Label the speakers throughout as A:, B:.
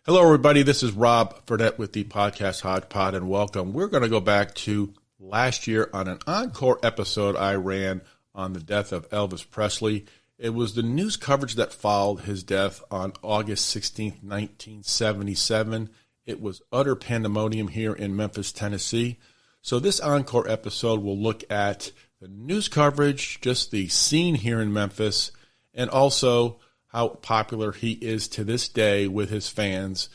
A: Hello, everybody. This is Rob Burnett with the podcast Hodgepod, and welcome. We're going to go back to last year on an Encore episode I ran on the death of Elvis Presley. It was the news coverage that followed his death on August 16th, 1977. It was utter pandemonium here in Memphis, Tennessee. So this Encore episode will look at the news coverage, just the scene here in Memphis, and also how popular he is to this day with his fans.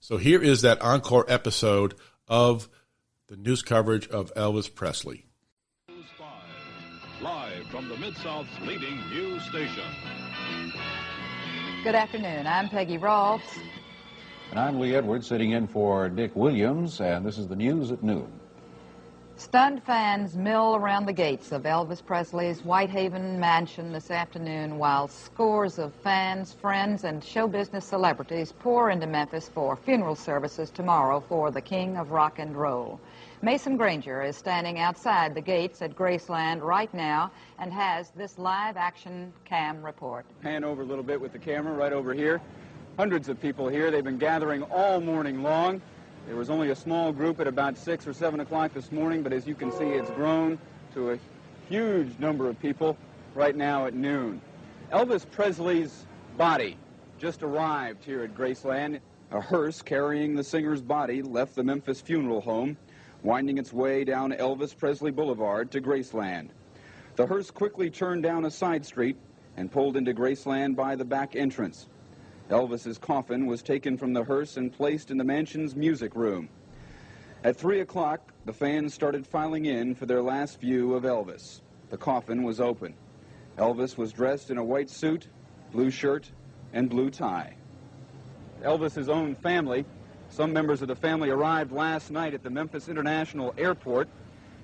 A: So here is that Encore episode of the news coverage of Elvis Presley.
B: News 5, live from the Mid-South's leading news station.
C: Good afternoon. I'm Peggy Rolfs.
D: And I'm Lee Edwards, sitting in for Dick Williams, and this is the news at noon.
C: Stunned fans mill around the gates of Elvis Presley's Whitehaven mansion this afternoon while scores of fans, friends, and show business celebrities pour into Memphis for funeral services tomorrow for the King of Rock and Roll. Mason Granger is standing outside the gates at Graceland right now and has this live action cam report.
E: Pan over a little bit with the camera right over here. Hundreds of people here. They've been gathering all morning long. There was only a small group at about 6 or 7 o'clock this morning, but as you can see, it's grown to a huge number of people right now at noon. Elvis Presley's body just arrived here at Graceland. A hearse carrying the singer's body left the Memphis funeral home, winding its way down Elvis Presley Boulevard to Graceland. The hearse quickly turned down a side street and pulled into Graceland by the back entrance. Elvis's coffin was taken from the hearse and placed in the mansion's music room. At 3 o'clock, the fans started filing in for their last view of Elvis. The coffin was open. Elvis was dressed in a white suit, blue shirt, and blue tie. Elvis's own family, some members of the family arrived last night at the Memphis International Airport,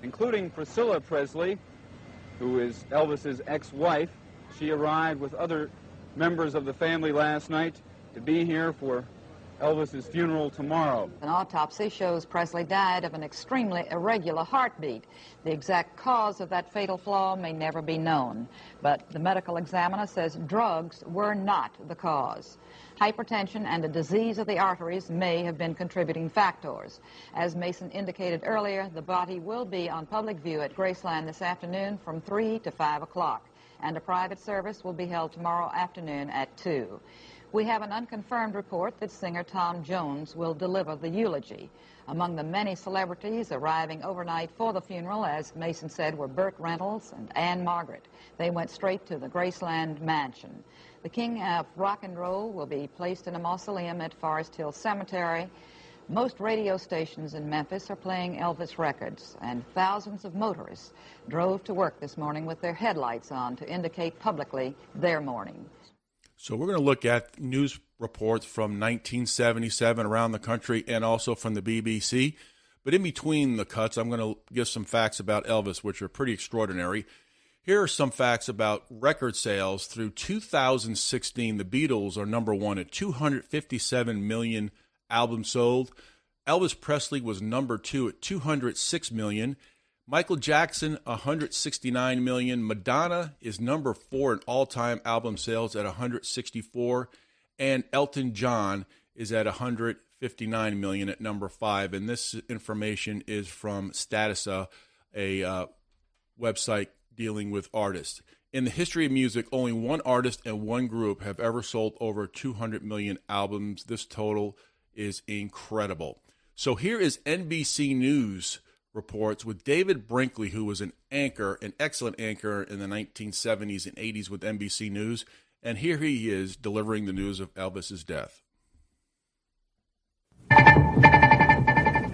E: including Priscilla Presley, who is Elvis's ex-wife. She arrived with other members of the family last night to be here for Elvis's funeral tomorrow.
C: An autopsy shows Presley died of an extremely irregular heartbeat. The exact cause of that fatal flaw may never be known, but the medical examiner says drugs were not the cause. Hypertension and a disease of the arteries may have been contributing factors. As Mason indicated earlier, the body will be on public view at Graceland this afternoon from 3 to 5 o'clock. And a private service will be held tomorrow afternoon at 2. We have an unconfirmed report that singer Tom Jones will deliver the eulogy. Among the many celebrities arriving overnight for the funeral, as Mason said, were Burt Reynolds and Anne Margaret. They went straight to the Graceland mansion. The King of Rock and Roll will be placed in a mausoleum at Forest Hill Cemetery. Most radio stations in Memphis are playing Elvis records, and thousands of motorists drove to work this morning with their headlights on to indicate publicly their mourning.
A: So we're going to look at news reports from 1977 around the country and also from the BBC. But in between the cuts, I'm going to give some facts about Elvis, which are pretty extraordinary. Here are some facts about record sales. Through 2016, the Beatles are number one at 257 million albums sold. Elvis Presley was number 2 at 206 million. Michael Jackson, 169 million. Madonna is number 4 in all-time album sales at 164. And Elton John is at 159 million at number 5. And this information is from Statista, a website dealing with artists. In the history of music, only one artist and one group have ever sold over 200 million albums. This total is incredible. So here is NBC News reports with David Brinkley, who was an anchor, an excellent anchor in the 1970s and 80s with NBC News. And here he is delivering the news of Elvis's death.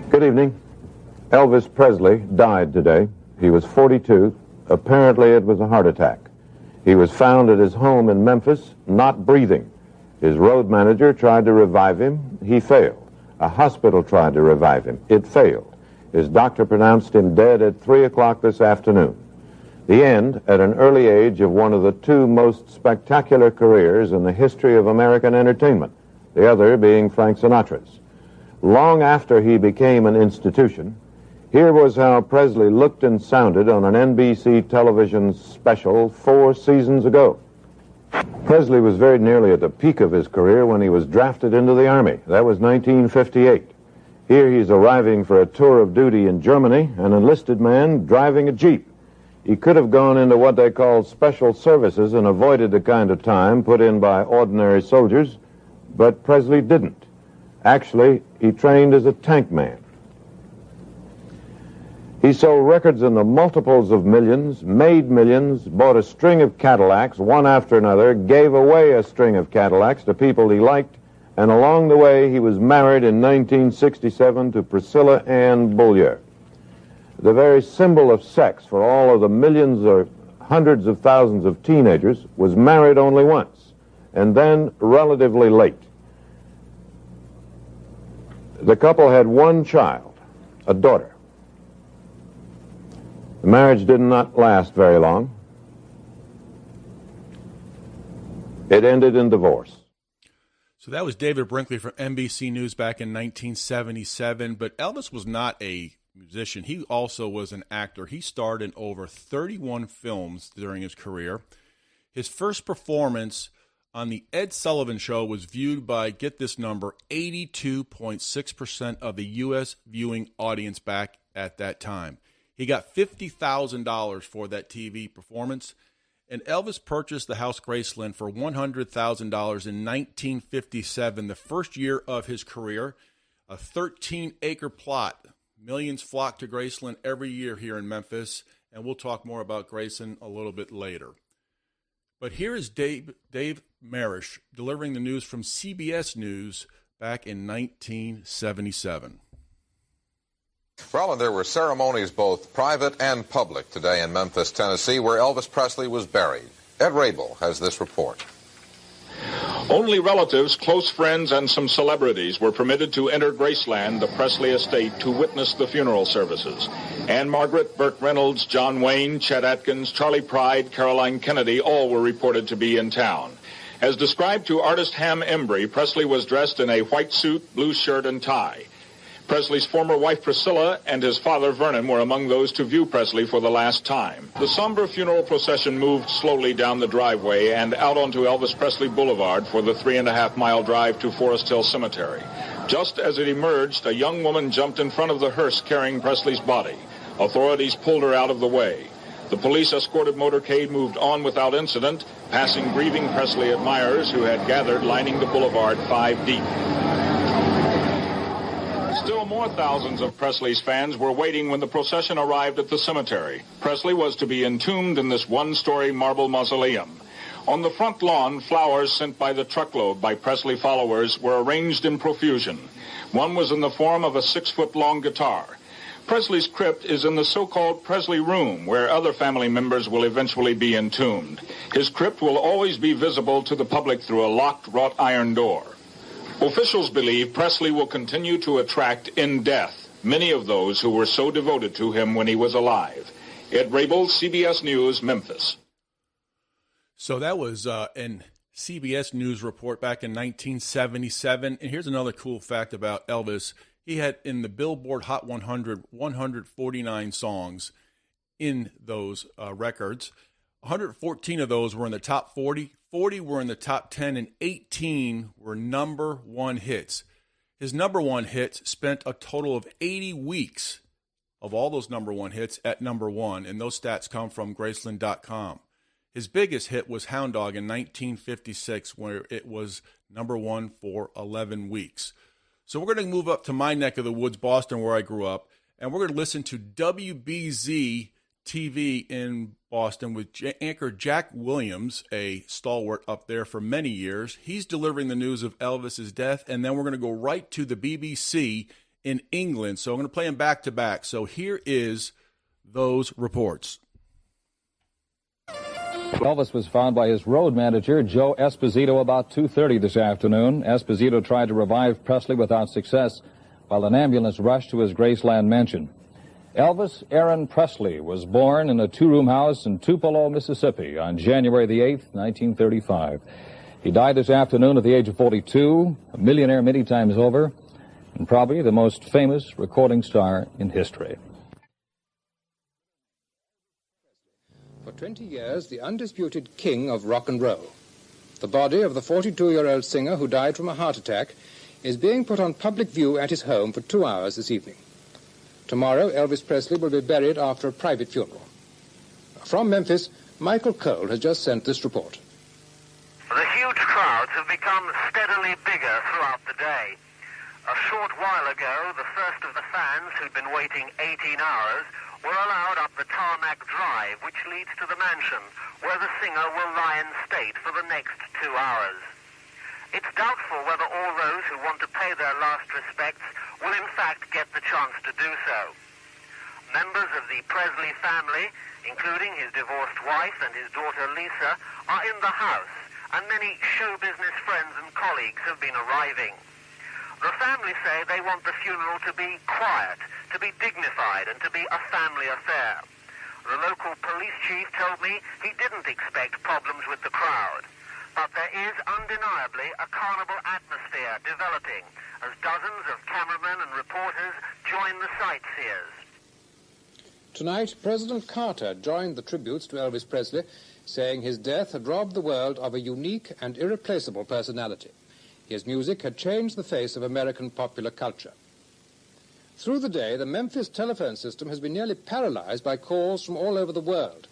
D: Good evening. Elvis Presley died today. He was 42. Apparently it was a heart attack. He was found at his home in Memphis, not breathing. His road manager tried to revive him. He failed. A hospital tried to revive him. It failed. His doctor pronounced him dead at 3 o'clock this afternoon. The end at an early age of one of the two most spectacular careers in the history of American entertainment, the other being Frank Sinatra's. Long after he became an institution, here was how Presley looked and sounded on an NBC television special 4 seasons ago. Presley was very nearly at the peak of his career when he was drafted into the Army. That was 1958. Here he's arriving for a tour of duty in Germany, an enlisted man driving a Jeep. He could have gone into what they call special services and avoided the kind of time put in by ordinary soldiers, but Presley didn't. Actually, he trained as a tank man. He sold records in the multiples of millions, made millions, bought a string of Cadillacs, one after another, gave away a string of Cadillacs to people he liked, and along the way he was married in 1967 to Priscilla Ann Bullier. The very symbol of sex for all of the millions or hundreds of thousands of teenagers, was married only once, and then relatively late. The couple had one child, a daughter. The marriage did not last very long. It ended in divorce.
A: So that was David Brinkley from NBC News back in 1977. But Elvis was not a musician. He also was an actor. He starred in over 31 films during his career. His first performance on the Ed Sullivan Show was viewed by, get this number, 82.6% of the U.S. viewing audience back at that time. He got $50,000 for that TV performance, and Elvis purchased the house Graceland for $100,000 in 1957, the first year of his career, a 13-acre plot. Millions flock to Graceland every year here in Memphis, and we'll talk more about Graceland a little bit later. But here is Dave Marish delivering the news from CBS News back in 1977.
F: Well, and there were ceremonies both private and public today in Memphis, Tennessee, where Elvis Presley was buried. Ed Rabel has this report.
G: Only relatives, close friends, and some celebrities were permitted to enter Graceland, the Presley estate, to witness the funeral services. Anne Margaret, Burt Reynolds, John Wayne, Chet Atkins, Charlie Pride, Caroline Kennedy, all were reported to be in town. As described to artist Ham Embry, Presley was dressed in a white suit, blue shirt, and tie. Presley's former wife Priscilla and his father Vernon were among those to view Presley for the last time. The somber funeral procession moved slowly down the driveway and out onto Elvis Presley Boulevard for the 3.5-mile drive to Forest Hill Cemetery. Just as it emerged, a young woman jumped in front of the hearse carrying Presley's body. Authorities pulled her out of the way. The police-escorted motorcade moved on without incident, passing grieving Presley admirers who had gathered lining the boulevard 5 deep. Still more thousands of Presley's fans were waiting when the procession arrived at the cemetery. Presley was to be entombed in this one-story marble mausoleum. On the front lawn, flowers sent by the truckload by Presley followers were arranged in profusion. One was in the form of a 6-foot-long guitar. Presley's crypt is in the so-called Presley Room, where other family members will eventually be entombed. His crypt will always be visible to the public through a locked wrought iron door. Officials believe Presley will continue to attract in death many of those who were so devoted to him when he was alive. Ed Rabel, CBS News, Memphis.
A: So that was an CBS News report back in 1977. And here's another cool fact about Elvis. He had in the Billboard Hot 100, 149 songs in those records. 114 of those were in the top 40. 40 were in the top 10, and 18 were number one hits. His number one hits spent a total of 80 weeks of all those number one hits at number one, and those stats come from Graceland.com. His biggest hit was Hound Dog in 1956, where it was number one for 11 weeks. So we're going to move up to my neck of the woods, Boston, where I grew up, and we're going to listen to WBZ TV in Boston with anchor Jack Williams, a stalwart up there for many years. He's delivering the news of Elvis's death, and then we're going to go right to the BBC in England. So I'm going to play them back to back. So here is those reports.
H: Elvis was found by his road manager, Joe Esposito, about 2:30 this afternoon. Esposito tried to revive Presley without success while an ambulance rushed to his Graceland mansion. Elvis Aaron Presley was born in a 2-room house in Tupelo, Mississippi on January the 8th, 1935. He died this afternoon at the age of 42, a millionaire many times over, and probably the most famous recording star in history.
I: For 20 years, the undisputed king of rock and roll. The body of the 42-year-old singer who died from a heart attack is being put on public view at his home for 2 hours this evening. Tomorrow, Elvis Presley will be buried after a private funeral. From Memphis, Michael Cole has just sent this report.
J: The huge crowds have become steadily bigger throughout the day. A short while ago, the first of the fans who'd been waiting 18 hours were allowed up the tarmac drive, which leads to the mansion, where the singer will lie in state for the next 2 hours. It's doubtful whether all those who want to pay their last respects will in fact get the chance to do so. Members of the Presley family, including his divorced wife and his daughter Lisa, are in the house, and many show business friends and colleagues have been arriving. The family say they want the funeral to be quiet, to be dignified, and to be a family affair. The local police chief told me he didn't expect problems with the crowd. But there is undeniably a carnival atmosphere developing as dozens of cameramen and reporters join the sightseers.
I: Tonight, President Carter joined the tributes to Elvis Presley, saying his death had robbed the world of a unique and irreplaceable personality. His music had changed the face of American popular culture. Through the day, the Memphis telephone system has been nearly paralyzed by calls from all over the world,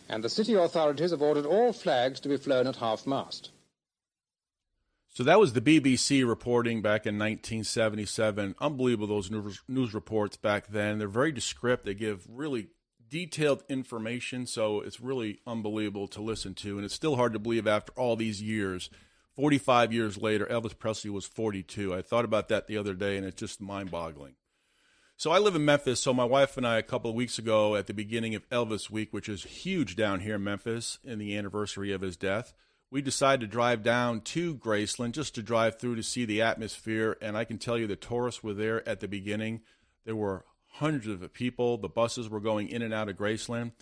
I: and the city authorities have ordered all flags to be flown at half-mast.
A: So that was the BBC reporting back in 1977. Unbelievable, those news reports back then. They're very descriptive. They give really detailed information, so it's really unbelievable to listen to. And it's still hard to believe after all these years. 45 years later, Elvis Presley was 42. I thought about that the other day, and it's just mind-boggling. So I live in Memphis, so my wife and I, a couple of weeks ago, at the beginning of Elvis Week, which is huge down here in Memphis, in the anniversary of his death, we decided to drive down to Graceland just to drive through to see the atmosphere, and I can tell you the tourists were there at the beginning. There were hundreds of people. The buses were going in and out of Graceland.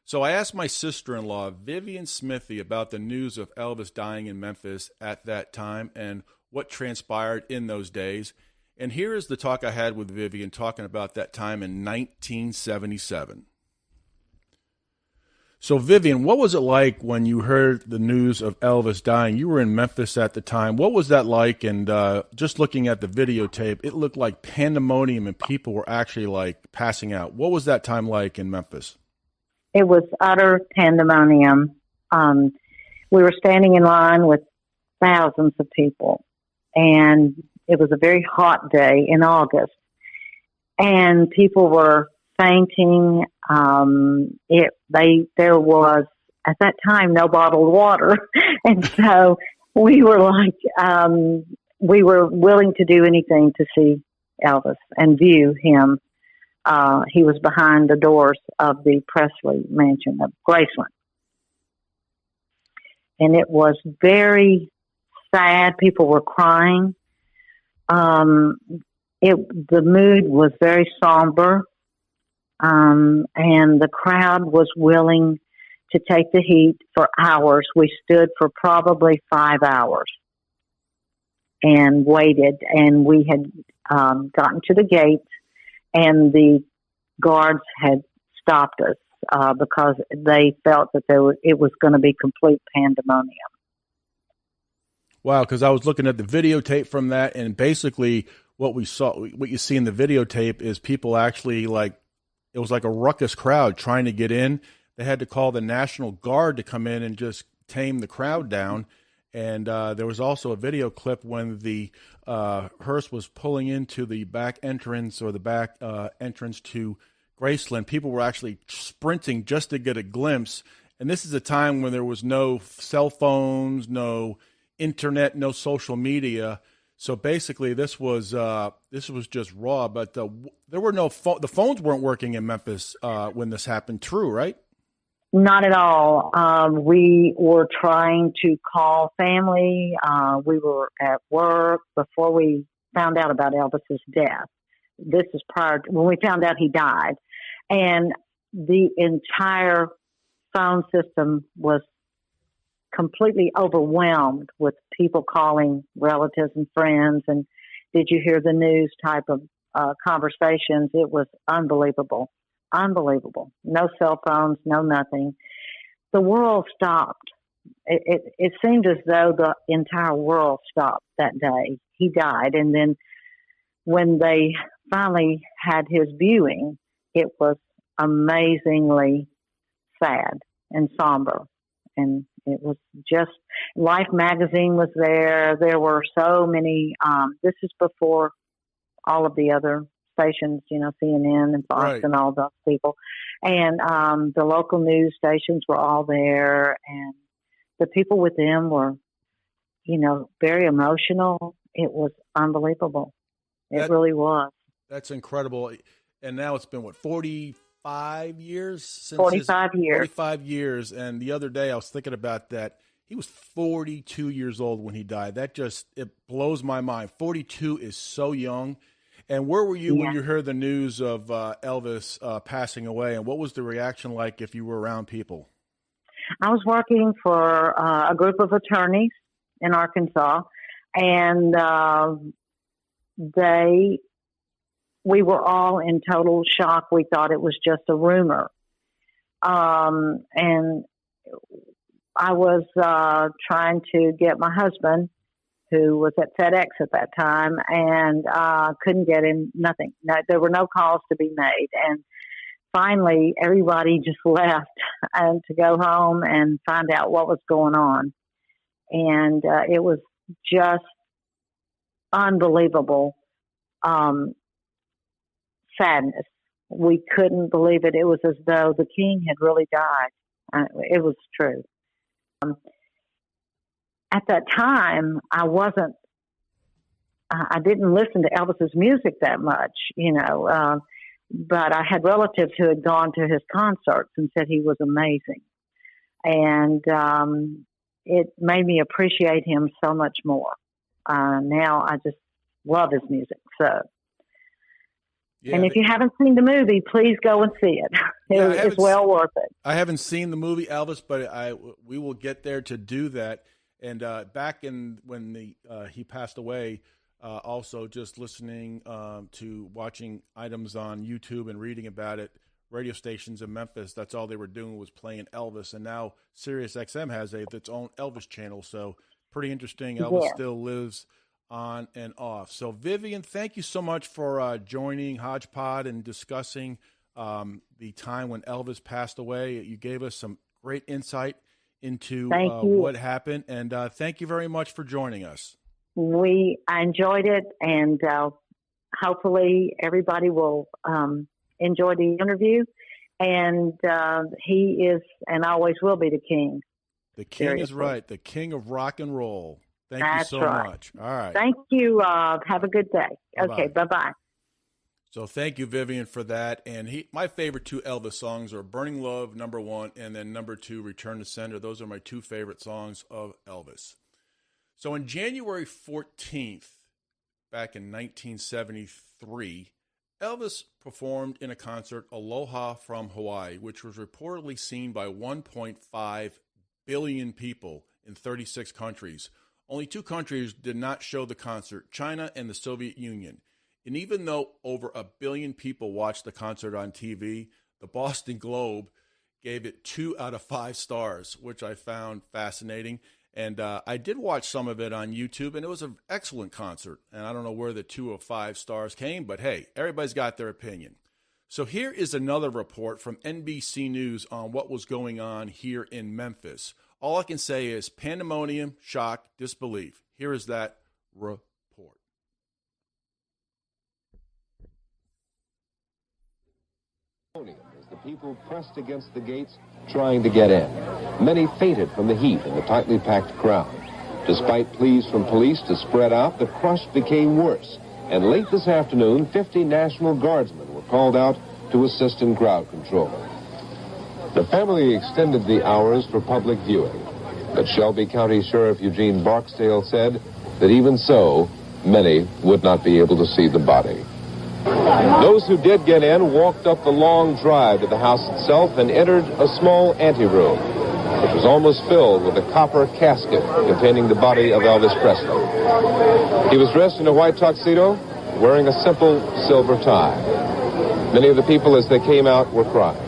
A: So I asked my sister-in-law, Vivian Smithy, about the news of Elvis dying in Memphis at that time and what transpired in those days. And here is the talk I had with Vivian talking about that time in 1977. So, Vivian, what was it like when you heard the news of Elvis dying? You were in Memphis at the time. What was that like? And just looking at the videotape, it looked like pandemonium and people were actually like passing out. What was that time like in Memphis?
K: It was utter pandemonium. We were standing in line with thousands of people, and it was a very hot day in August, and people were fainting. There was at that time no bottled water, and so we were like, we were willing to do anything to see Elvis and view him. He was behind the doors of the Presley mansion of Graceland, and it was very sad. People were crying. The mood was very somber, and the crowd was willing to take the heat for hours. We stood for probably 5 hours and waited, and we had gotten to the gate, and the guards had stopped us because they felt that it was going to be complete pandemonium.
A: Wow, because I was looking at the videotape from that, and basically what we saw, what you see in the videotape is people actually it was like a ruckus crowd trying to get in. They had to call the National Guard to come in and just tame the crowd down. And there was also a video clip when the hearse was pulling into the back entrance or the back entrance to Graceland. People were actually sprinting just to get a glimpse. And this is a time when there was no cell phones, no internet, no social media. So basically, this was just raw. But there were no the phones weren't working in Memphis when this happened. True, right?
K: Not at all. We were trying to call family. We were at work before we found out about Elvis's death. This is prior to when we found out he died, and the entire phone system was completely overwhelmed with people calling relatives and friends, and did you hear the news type of conversations. It was unbelievable. Unbelievable. No cell phones, no nothing. The world stopped it seemed as though the entire world stopped that day. He died, and then when they finally had his viewing, it was amazingly sad and somber. And it was just, Life magazine was there. There were so many, this is before all of the other stations, you know, CNN and Fox
A: Right.
K: and all those people. And the local news stations were all there. And the people with them were, you know, very emotional. It was unbelievable. It really was.
A: That's incredible. And now it's been, what, 45 years? Since
K: 45 years.
A: 45 years. And the other day I was thinking about that. He was 42 years old when he died. That just, it blows my mind. 42 is so young. And where were you when you heard the news of Elvis passing away? And what was the reaction like if you were around people?
K: I was working for a group of attorneys in Arkansas, and we were all in total shock. We thought it was just a rumor. And I was trying to get my husband, who was at FedEx at that time, and couldn't get him, nothing. No, there were no calls to be made. And finally, everybody just left and to go home and find out what was going on. And it was just unbelievable sadness. We couldn't believe it. It was as though the king had really died. It was true. At that time, I didn't listen to Elvis's music that much, you know, but I had relatives who had gone to his concerts and said he was amazing. And it made me appreciate him so much more. Now I just love his music. So, and if you haven't seen the movie, please go and see it. It's well worth it.
A: I haven't seen the movie Elvis, but we will get there to do that. And back when he passed away, also just listening to watching items on YouTube and reading about it, radio stations in Memphis, that's all they were doing was playing Elvis. And now Sirius XM has its own Elvis channel. So pretty interesting. Elvis still lives on and off. So Vivian, thank you so much for joining Hodgepodge and discussing the time when Elvis passed away. You gave us some great insight into what happened, and thank you very much for joining us.
K: I enjoyed it, and hopefully everybody will enjoy the interview. And he is, and always will be, the king.
A: The king is right. The king of rock and roll. Thank you so much. All right.
K: Thank you. Have a good day.
A: Bye-bye.
K: Okay, bye-bye.
A: So thank you, Vivian, for that. And my favorite two Elvis songs are Burning Love, #1, and then #2, Return to Sender. Those are my two favorite songs of Elvis. So on January 14th, back in 1973, Elvis performed in a concert, Aloha from Hawaii, which was reportedly seen by 1.5 billion people in 36 countries. Only 2 countries did not show the concert, China and the Soviet Union. And even though over 1 billion people watched the concert on TV, the Boston Globe gave it 2 out of 5 stars, which I found fascinating. And I did watch some of it on YouTube, and it was an excellent concert. And I don't know where the 2 of 5 stars came, but hey, everybody's got their opinion. So here is another report from NBC News on what was going on here in Memphis. All I can say is pandemonium, shock, disbelief. Here is that report.
L: As the people pressed against the gates trying to get in. Many fainted from the heat in the tightly packed crowd. Despite pleas from police to spread out, the crush became worse. And late this afternoon, 50 National Guardsmen were called out to assist in crowd control. The family extended the hours for public viewing, but Shelby County Sheriff Eugene Barksdale said that even so, many would not be able to see the body. Those who did get in walked up the long drive to the house itself and entered a small anteroom, which was almost filled with a copper casket containing the body of Elvis Presley. He was dressed in a white tuxedo, wearing a simple silver tie. Many of the people, as they came out, were crying.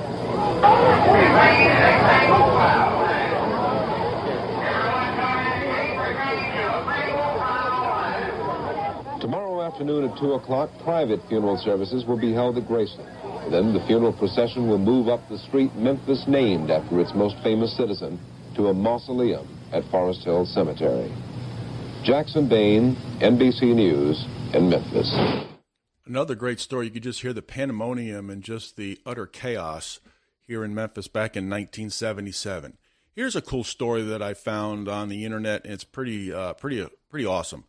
L: afternoon at 2 o'clock, private funeral services will be held at Graceland. Then the funeral procession will move up the street Memphis named after its most famous citizen to a mausoleum at Forest Hill Cemetery. Jackson Bain, NBC News in Memphis.
A: Another great story. You could just hear the pandemonium and just the utter chaos here in Memphis back in 1977. Here's a cool story that I found on the internet, and it's pretty awesome.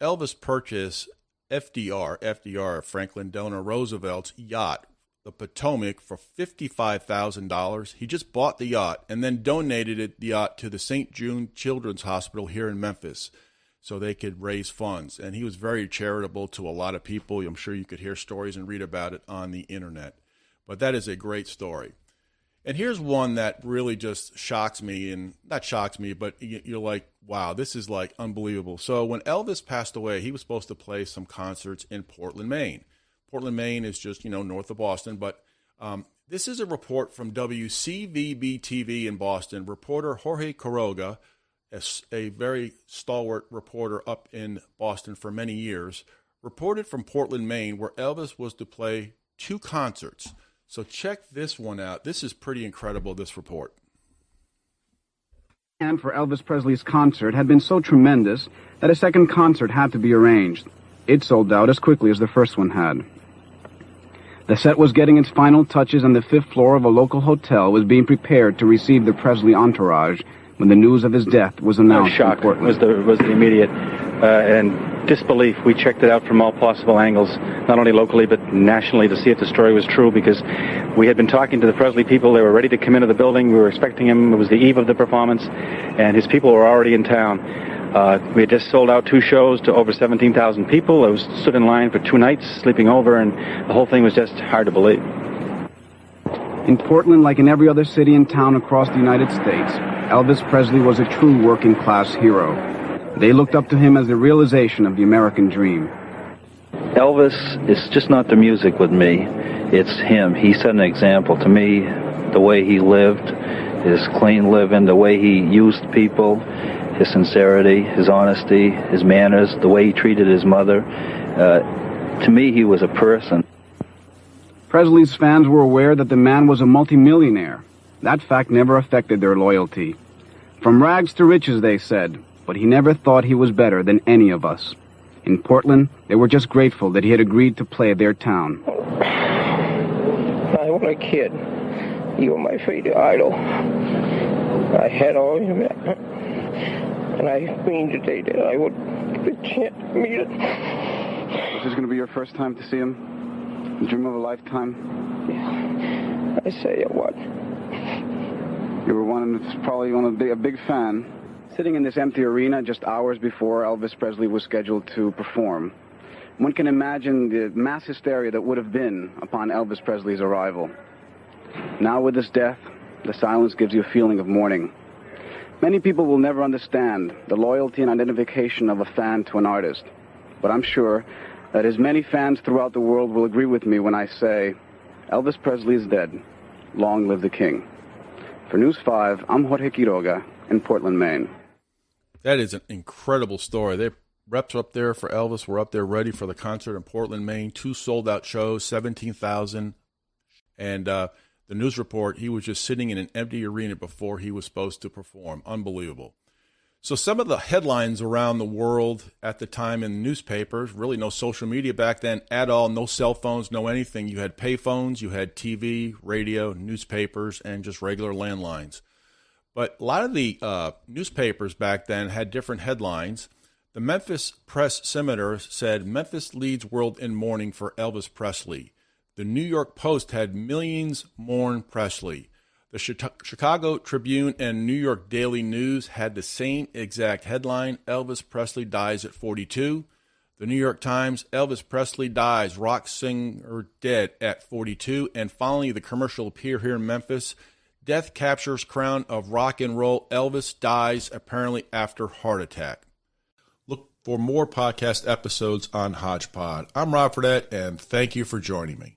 A: Elvis purchased FDR, Franklin Delano Roosevelt's yacht, the Potomac, for $55,000. He just bought the yacht and then donated the yacht to the St. Jude Children's Hospital here in Memphis so they could raise funds. And he was very charitable to a lot of people. I'm sure you could hear stories and read about it on the internet. But that is a great story. And here's one that really just shocks me, and not shocks me, but you're like, wow, this is like unbelievable. So when Elvis passed away, he was supposed to play some concerts in Portland, Maine. Portland, Maine is just, north of Boston. But this is a report from WCVB TV in Boston. Reporter Jorge Quiroga, a very stalwart reporter up in Boston for many years, reported from Portland, Maine, where Elvis was to play 2 concerts. So check this one out. This is pretty incredible, this report.
M: And for Elvis Presley's concert had been so tremendous that a second concert had to be arranged. It sold out as quickly as the first one had. The set was getting its final touches, and the 5th floor of a local hotel was being prepared to receive the Presley entourage when the news of his death was announced.
N: Shock was the immediate and disbelief. We checked it out from all possible angles, not only locally but nationally, to see if the story was true, because we had been talking to the Presley people. They were ready to come into the building. We were expecting him. It was the eve of the performance, and his people were already in town. We had just sold out 2 shows to over 17,000 people. I stood in line for 2 nights, sleeping over, and the whole thing was just hard to believe.
M: In Portland, like in every other city and town across the United States, Elvis Presley was a true working-class hero. They looked up to him as the realization of the American dream.
O: Elvis is just not the music with me. It's him. He set an example to me, the way he lived, his clean living, the way he used people, his sincerity, his honesty, his manners, the way he treated his mother. To me, he was a person.
M: Presley's fans were aware that the man was a multimillionaire. That fact never affected their loyalty. From rags to riches, they said, but he never thought he was better than any of us. In Portland, they were just grateful that he had agreed to play their town.
P: I was a kid. You were my favorite idol. I had all your back. And I mean today that I would get a chance to meet it.
M: This is going to be your first time to see him? A dream of a lifetime?
P: Yeah. I say it what?
M: You were probably a big fan. Sitting in this empty arena just hours before Elvis Presley was scheduled to perform, one can imagine the mass hysteria that would have been upon Elvis Presley's arrival. Now with his death, the silence gives you a feeling of mourning. Many people will never understand the loyalty and identification of a fan to an artist, but I'm sure that as many fans throughout the world will agree with me when I say, Elvis Presley is dead. Long live the king. For News 5, I'm Jorge Quiroga in Portland, Maine.
A: That is an incredible story. The reps up there for Elvis were up there ready for the concert in Portland, Maine. 2 sold-out shows, 17,000. And the news report, he was just sitting in an empty arena before he was supposed to perform. Unbelievable. So some of the headlines around the world at the time in the newspapers, really no social media back then at all, no cell phones, no anything. You had pay phones, you had TV, radio, newspapers, and just regular landlines. But a lot of the newspapers back then had different headlines. The Memphis Press Scimitar said, Memphis leads world in mourning for Elvis Presley. The New York Post had millions mourn Presley. The Chicago Tribune and New York Daily News had the same exact headline, Elvis Presley dies at 42. The New York Times, Elvis Presley dies, rock singer dead at 42. And finally, the commercial appear here in Memphis, death captures crown of rock and roll, Elvis dies apparently after heart attack. Look for more podcast episodes on Hodgepod. I'm Rob Fredette, and thank you for joining me.